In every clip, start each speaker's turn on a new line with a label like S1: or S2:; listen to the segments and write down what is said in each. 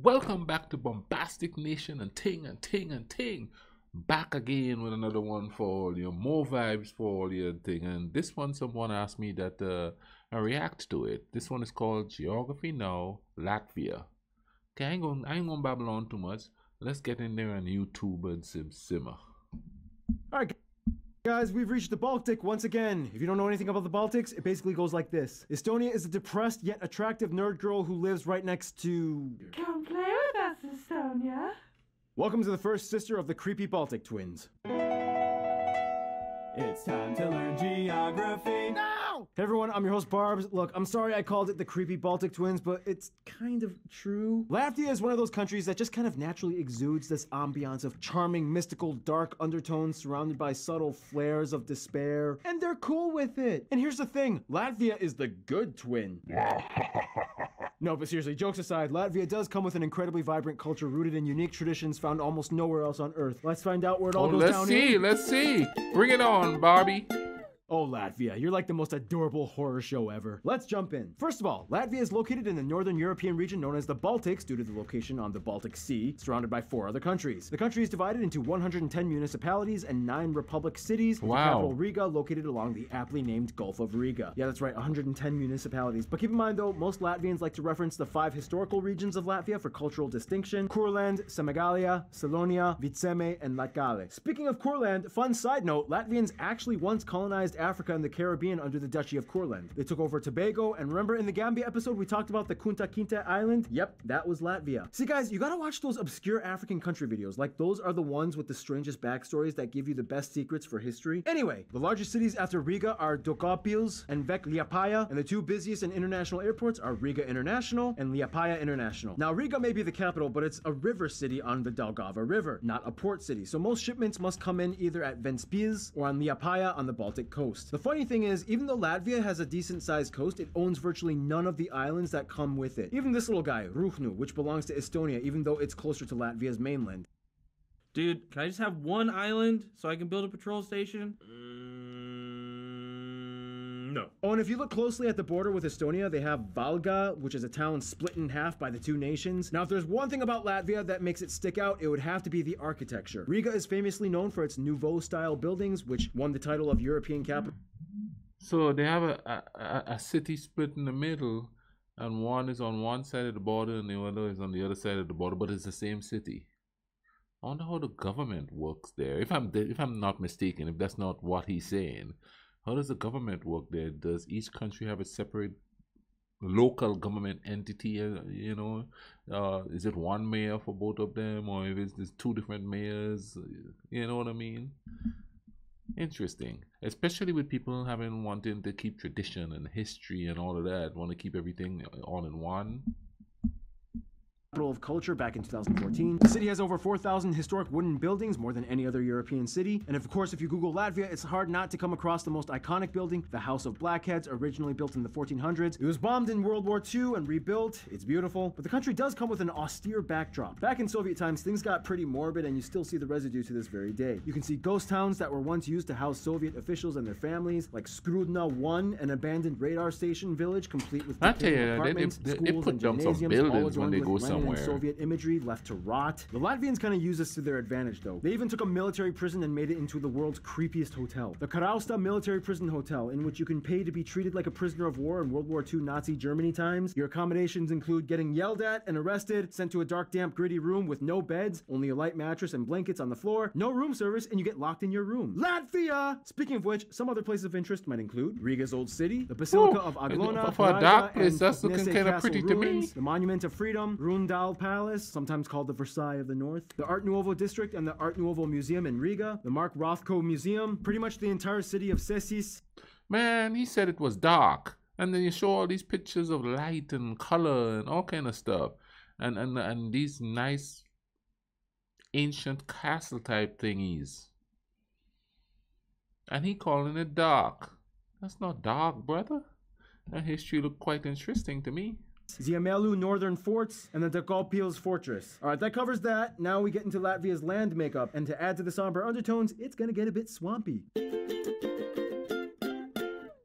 S1: Welcome back to Bombastic Nation and Ting and Ting and Ting. Back again with another one for all your more vibes for all your thing. And this one, someone asked me that I react to it. This one is called Geography Now, Latvia. Okay, I ain't gonna babble on too much. Let's get in there and YouTube and simmer.
S2: Alright guys, we've reached the Baltic once again. If you don't know anything about the Baltics, it basically goes like this. Estonia is a depressed yet attractive nerd girl who lives right next to...
S3: Come play with us, Estonia.
S2: Welcome to the first sister of the creepy Baltic twins.
S4: It's time to learn geography.
S2: No! Hey everyone, I'm your host Barbs. Look, I'm sorry I called it the creepy Baltic twins, but it's kind of true. Latvia is one of those countries that just kind of naturally exudes this ambiance of charming, mystical, dark undertones surrounded by subtle flares of despair, and they're cool with it. And here's the thing, Latvia is the good twin. No, but seriously, jokes aside, Latvia does come with an incredibly vibrant culture rooted in unique traditions found almost nowhere else on Earth. Let's find out where it all goes down here.
S1: Let's see. Bring it on, Barbie.
S2: Oh, Latvia, you're like the most adorable horror show ever. Let's jump in. First of all, Latvia is located in the northern European region known as the Baltics due to the location on the Baltic Sea, surrounded by 4 other countries. The country is divided into 110 municipalities and 9 republic cities, with the capital Riga located along the aptly named Gulf of Riga. Yeah, that's right, 110 municipalities. But keep in mind though, most Latvians like to reference the 5 historical regions of Latvia for cultural distinction: Kurland, Semagalija, Salonia, Vitseme, and Latgale. Speaking of Kurland, fun side note, Latvians actually once colonized Africa and the Caribbean under the Duchy of Kurland. They took over Tobago, and remember in the Gambia episode we talked about the Kunta Kinte Island? Yep, that was Latvia. See guys, you gotta watch those obscure African country videos, like those are the ones with the strangest backstories that give you the best secrets for history. Anyway, the largest cities after Riga are Daugavpils and Vec Liepāja, and the 2 busiest and international airports are Riga International and Liepāja International. Now Riga may be the capital, but it's a river city on the Daugava River, not a port city, so most shipments must come in either at Ventspils or on Liepāja on the Baltic coast. The funny thing is, even though Latvia has a decent sized coast, it owns virtually none of the islands that come with it. Even this little guy, Ruhnu, which belongs to Estonia, even though it's closer to Latvia's mainland.
S5: Dude, can I just have one island so I can build a patrol station? No.
S2: Oh, and if you look closely at the border with Estonia, they have Valga, which is a town split in half by the 2 nations. Now, if there's one thing about Latvia that makes it stick out, it would have to be the architecture. Riga is famously known for its Nouveau-style buildings, which won the title of European capital.
S1: So they have a city split in the middle, and one is on one side of the border and the other is on the other side of the border, but it's the same city. I wonder how the government works there. If I'm not mistaken, if that's not what he's saying, how does the government work there? Does each country have a separate local government entity? You know, is it one mayor for both of them, or if it's 2 different mayors? You know what I mean? Interesting, especially with people wanting to keep tradition and history and all of that, want to keep everything all in one.
S2: Of culture back in 2014. The city has over 4,000 historic wooden buildings, more than any other European city. And of course, if you Google Latvia, it's hard not to come across the most iconic building, the House of Blackheads, originally built in the 1400s. It was bombed in World War II and rebuilt. It's beautiful, but the country does come with an austere backdrop. Back in Soviet times, things got pretty morbid, and you still see the residue to this very day. You can see ghost towns that were once used to house Soviet officials and their families, like Skrudna 1, an abandoned radar station village complete with apartments,
S1: they
S2: schools,
S1: put
S2: and
S1: jumps on
S2: gymnasiums,
S1: buildings when they go somewhere.
S2: Soviet imagery left to rot. The Latvians kind of use this to their advantage though. They even took a military prison and made it into the world's creepiest hotel. The Karausta Military Prison Hotel, in which you can pay to be treated like a prisoner of war in World War II Nazi Germany times. Your accommodations include getting yelled at and arrested, sent to a dark, damp, gritty room with no beds, only a light mattress and blankets on the floor, no room service, and you get locked in your room. Latvia! Speaking of which, some other places of interest might include Riga's Old City, the Basilica of Aglona,
S1: for a dark place,
S2: and
S1: that's looking kind of pretty to me.
S2: The Monument of Freedom, Rundal Palace, sometimes called the Versailles of the North, the Art Nouveau District and the Art Nouveau Museum in Riga, the Mark Rothko Museum, pretty much the entire city of Cesis.
S1: Man, he said it was dark, and then you show all these pictures of light and color and all kind of stuff, and these nice ancient castle type thingies, and he calling it dark. That's not dark, brother. That history looked quite interesting to me.
S2: Ziemelu Northern Forts, and the Daugavpils Fortress. Alright, that covers that. Now we get into Latvia's land makeup, and to add to the somber undertones, it's gonna get a bit swampy.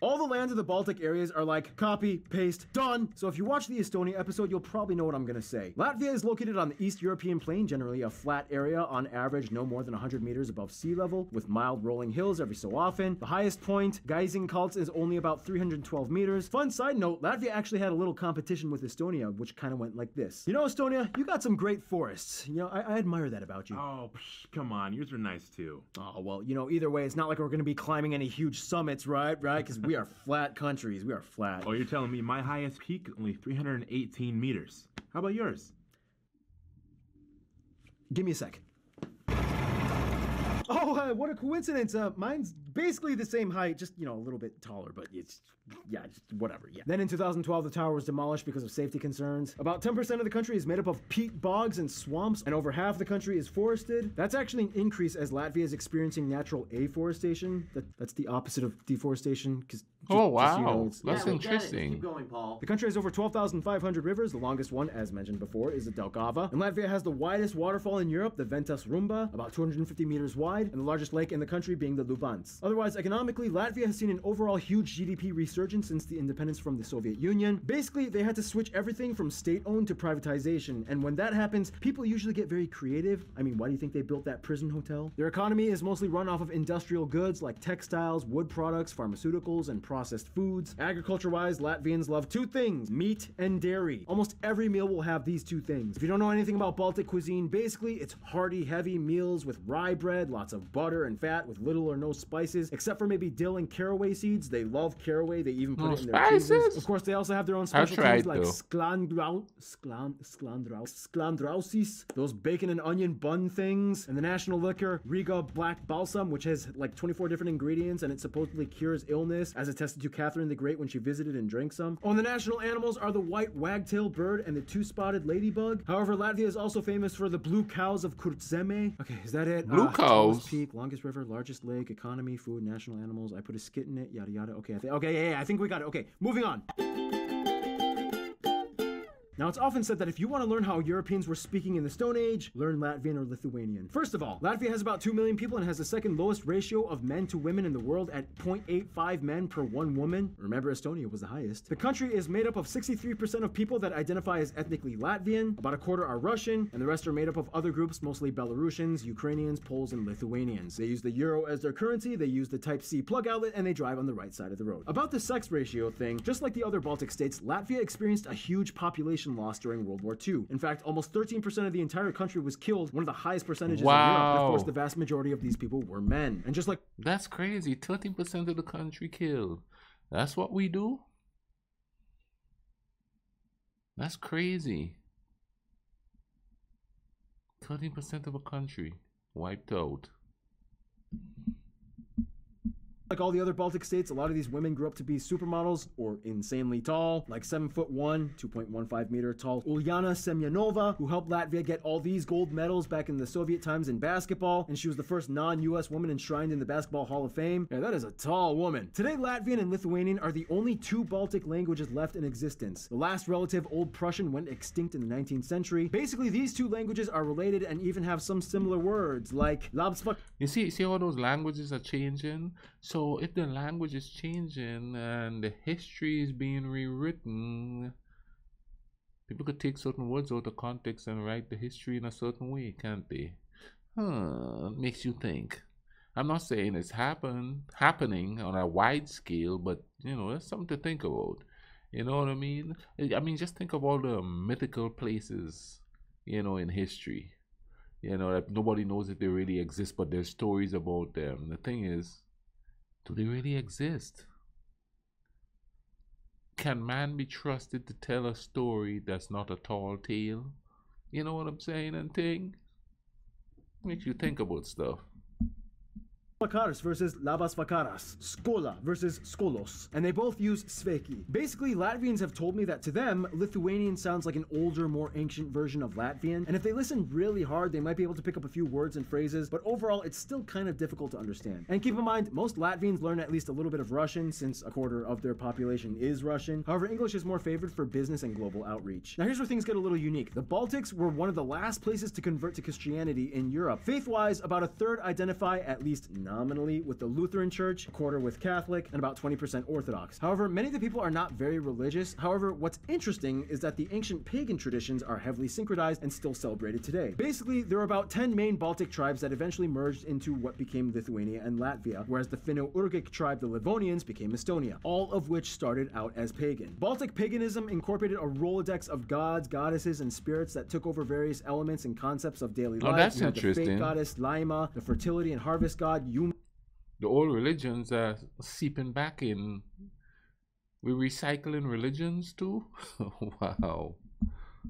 S2: All the lands of the Baltic areas are like copy, paste, done. So if you watch the Estonia episode, you'll probably know what I'm gonna say. Latvia is located on the East European plain, generally a flat area, on average no more than 100 meters above sea level, with mild rolling hills every so often. The highest point, Geisenkalts, is only about 312 meters. Fun side note, Latvia actually had a little competition with Estonia, which kind of went like this. You know, Estonia, you got some great forests. You know, I admire that about you.
S6: Oh, come on, yours are nice too.
S2: Oh, well, you know, either way, it's not like we're gonna be climbing any huge summits, right? Because we are flat countries. We are flat.
S6: Oh, you're telling me my highest peak only 318 meters. How about yours?
S2: Give me a sec. Oh, what a coincidence. Mine's basically the same height, just, you know, a little bit taller, but it's, yeah, just whatever, yeah. Then in 2012, the tower was demolished because of safety concerns. About 10% of the country is made up of peat bogs and swamps, and over half the country is forested. That's actually an increase as Latvia is experiencing natural afforestation. That's the opposite of deforestation, because
S1: Oh, wow.
S2: just, you know,
S1: That's interesting.
S7: Keep going, Paul.
S2: the country has over 12,500 rivers. The longest one, as mentioned before, is the Daugava. And Latvia has the widest waterfall in Europe, the Ventas Rumba, about 250 meters wide, and the largest lake in the country being the Lubans. Otherwise, economically, Latvia has seen an overall huge GDP resurgence since the independence from the Soviet Union. Basically, they had to switch everything from state-owned to privatization, and when that happens, people usually get very creative. I mean, why do you think they built that prison hotel? Their economy is mostly run off of industrial goods like textiles, wood products, pharmaceuticals, and processed foods. Agriculture-wise, Latvians love two things: meat and dairy. Almost every meal will have these two things. If you don't know anything about Baltic cuisine, basically it's hearty, heavy meals with rye bread, lots of butter and fat with little or no spices, except for maybe dill and caraway seeds. They love caraway. They even put
S1: No
S2: it in their cheeses.
S1: spices?
S2: Of course, they also have their own
S1: I've
S2: specialties
S1: tried,
S2: like
S1: though.
S2: sklandrausis, those bacon and onion bun things, and the national liquor, Riga Black Balsam, which has like 24 different ingredients, and it supposedly cures illness, as attested to Catherine the Great when she visited and drank some. Oh, and the national animals are the white wagtail bird and the two-spotted ladybug. However, Latvia is also famous for the blue cows of Kurtzeme. Okay, is that it?
S1: Blue
S2: Tallest
S1: cows?
S2: peak, longest river, largest lake, economy, food, national animals. I put a skit in it, yada yada. Okay, yeah, I think we got it. Okay, moving on. Now, it's often said that if you want to learn how Europeans were speaking in the Stone Age, learn Latvian or Lithuanian. First of all, Latvia has about 2 million people and has the second lowest ratio of men to women in the world at 0.85 men per 1 woman. Remember, Estonia was the highest. The country is made up of 63% of people that identify as ethnically Latvian, about a quarter are Russian, and the rest are made up of other groups, mostly Belarusians, Ukrainians, Poles, and Lithuanians. They use the euro as their currency, they use the Type-C plug outlet, and they drive on the right side of the road. About the sex ratio thing, just like the other Baltic states, Latvia experienced a huge population loss during World War II. In fact, almost 13% of the entire country was killed, one of the highest percentages in Europe. And of course,
S1: Wow.
S2: the vast majority of these people were men. And just like
S1: That's crazy. 13% of the country killed. That's what we do? That's crazy. 13% of a country wiped out.
S2: all the other Baltic states, a lot of these women grew up to be supermodels or insanely tall, like 7'1", 2.15 meter tall Ulyana Semyonova, who helped Latvia get all these gold medals back in the Soviet times in basketball, and she was the first non-US woman enshrined in the Basketball Hall of Fame. Yeah, that is a tall woman. Today, Latvian and Lithuanian are the only two Baltic languages left in existence. The last relative, Old Prussian, went extinct in the 19th century. Basically, these two languages are related and even have some similar words, like Labsvak.
S1: You see how those languages are changing? So if the language is changing and the history is being rewritten, people could take certain words out of context and write the history in a certain way, can't they? Makes you think. I'm not saying it's happening on a wide scale, but you know, it's something to think about. You know what I mean? I mean, just think of all the mythical places, you know, in history. You know, that nobody knows if they really exist, but there's stories about them. The thing is, do they really exist? Can man be trusted to tell a story that's not a tall tale? You know what I'm saying and thing? Makes you think about stuff.
S2: Vakaras versus Labas Vakaras, Skola versus Skolos, and they both use Sveki. Basically, Latvians have told me that to them, Lithuanian sounds like an older, more ancient version of Latvian, and if they listen really hard, they might be able to pick up a few words and phrases, but overall, it's still kind of difficult to understand. And keep in mind, most Latvians learn at least a little bit of Russian, since a quarter of their population is Russian. However, English is more favored for business and global outreach. Now here's where things get a little unique. The Baltics were one of the last places to convert to Christianity in Europe. Faith-wise, about a third identify, at least nominally, with the Lutheran Church, a quarter with Catholic, and about 20% Orthodox. However, many of the people are not very religious. However, what's interesting is that the ancient pagan traditions are heavily synchronized and still celebrated today. Basically, there are about 10 main Baltic tribes that eventually merged into what became Lithuania and Latvia, whereas the Finno-Ugric tribe, the Livonians, became Estonia, all of which started out as pagan. Baltic paganism incorporated a Rolodex of gods, goddesses, and spirits that took over various elements and concepts of daily life.
S1: That's
S2: You had the
S1: interesting.
S2: fate goddess Laima, the fertility and harvest god Yuma,
S1: The old religions are seeping back in. We're recycling religions too? Wow.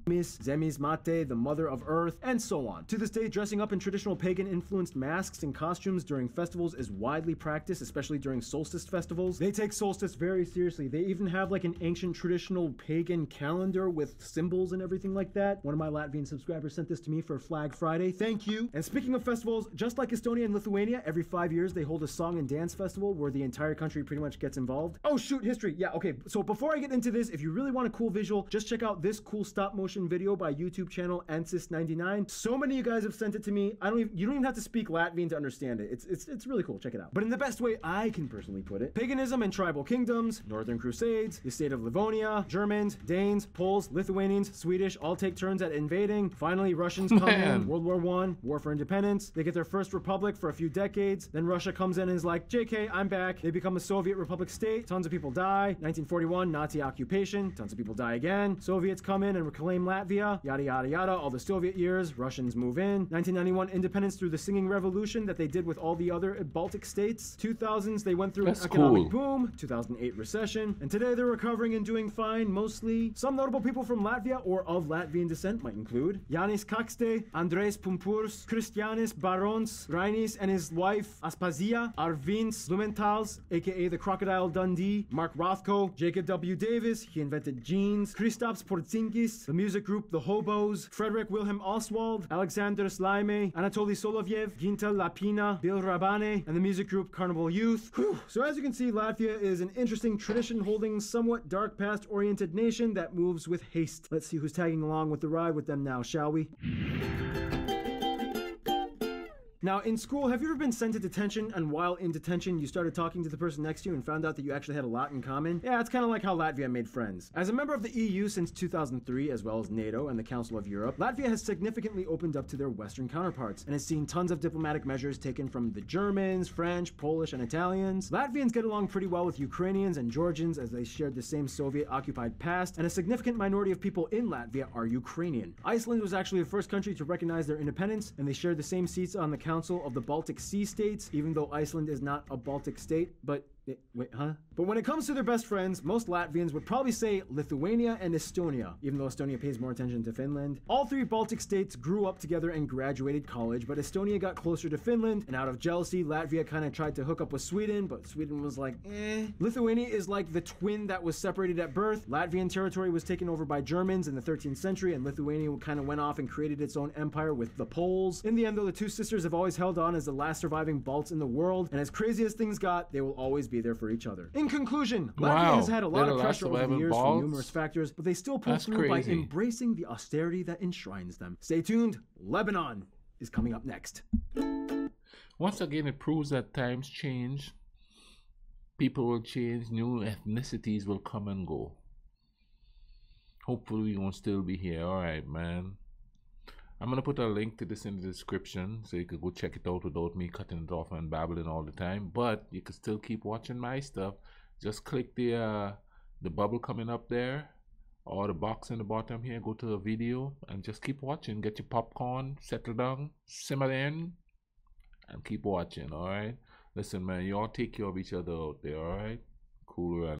S2: Zemis Mate, the mother of earth, and so on. To this day, dressing up in traditional pagan-influenced masks and costumes during festivals is widely practiced, especially during solstice festivals. They take solstice very seriously. They even have like an ancient traditional pagan calendar with symbols and everything like that. One of my Latvian subscribers sent this to me for Flag Friday. Thank you. And speaking of festivals, just like Estonia and Lithuania, every 5 years they hold a song and dance festival where the entire country pretty much gets involved. Oh shoot, history. Yeah, okay. So before I get into this, if you really want a cool visual, just check out this cool stop-motion video by YouTube channel Ansis99. So many of you guys have sent it to me. You don't even have to speak Latvian to understand it. It's really cool. Check it out. But in the best way I can personally put it, paganism and tribal kingdoms, Northern Crusades, the state of Livonia, Germans, Danes, Poles, Lithuanians, Swedish all take turns at invading. Finally, Russians come in. World War I, War for Independence. They get their first republic for a few decades. Then Russia comes in and is like, JK, I'm back. They become a Soviet Republic state. Tons of people die. 1941, Nazi occupation. Tons of people die again. Soviets come in and reclaim Latvia, yada yada yada, all the Soviet years, Russians move in. 1991 independence through the singing revolution that they did with all the other Baltic states. 2000s they went through an economic boom. 2008 recession, and today they're recovering and doing fine mostly. Some notable people from Latvia or of Latvian descent might include Jānis Kakste, Andrejs Pumpurs, Kristiānis Barons, Rainis and his wife Aspazija, Arvīns Blumenthals, aka the Crocodile Dundee, Mark Rothko, Jacob W. Davis, he invented jeans, Kristaps Porzingis, the music group The Hobos, Frederick Wilhelm Oswald, Alexander Slaime, Anatoly Solovyev, Ginta Lapina, Bill Rabane, and the music group Carnival Youth. Whew. So as you can see, Latvia is an interesting tradition-holding, somewhat dark past-oriented nation that moves with haste. Let's see who's tagging along with the ride with them now, shall we? Now, in school, have you ever been sent to detention and while in detention, you started talking to the person next to you and found out that you actually had a lot in common? Yeah, it's kind of like how Latvia made friends. As a member of the EU since 2003, as well as NATO and the Council of Europe, Latvia has significantly opened up to their Western counterparts and has seen tons of diplomatic measures taken from the Germans, French, Polish, and Italians. Latvians get along pretty well with Ukrainians and Georgians as they shared the same Soviet-occupied past, and a significant minority of people in Latvia are Ukrainian. Iceland was actually the first country to recognize their independence, and they shared the same seats on the Council of the Baltic Sea states, even though Iceland is not a Baltic state, but wait, huh? But when it comes to their best friends, most Latvians would probably say Lithuania and Estonia, even though Estonia pays more attention to Finland. All three Baltic states grew up together and graduated college, but Estonia got closer to Finland, and out of jealousy, Latvia kind of tried to hook up with Sweden, but Sweden was like, eh. Lithuania is like the twin that was separated at birth. Latvian territory was taken over by Germans in the 13th century, and Lithuania kind of went off and created its own empire with the Poles. In the end, though, the two sisters have always held on as the last surviving Balts in the world, and as crazy as things got, they will always be there for each other. In conclusion, Latvia has had a lot of pressure over the years from numerous factors, but they still pull through by embracing the austerity that enshrines them. Stay tuned, Lebanon is coming up next.
S1: Once again, it proves that times change, people will change, new ethnicities will come and go. Hopefully we won't still be here. Alright, man. I'm going to put a link to this in the description so you could go check it out without me cutting it off and babbling all the time. But you can still keep watching my stuff. Just click the bubble coming up there or the box in the bottom here. Go to the video and just keep watching. Get your popcorn, settle down, simmer in, and keep watching, alright? Listen, man, you all take care of each other out there, alright? Cool.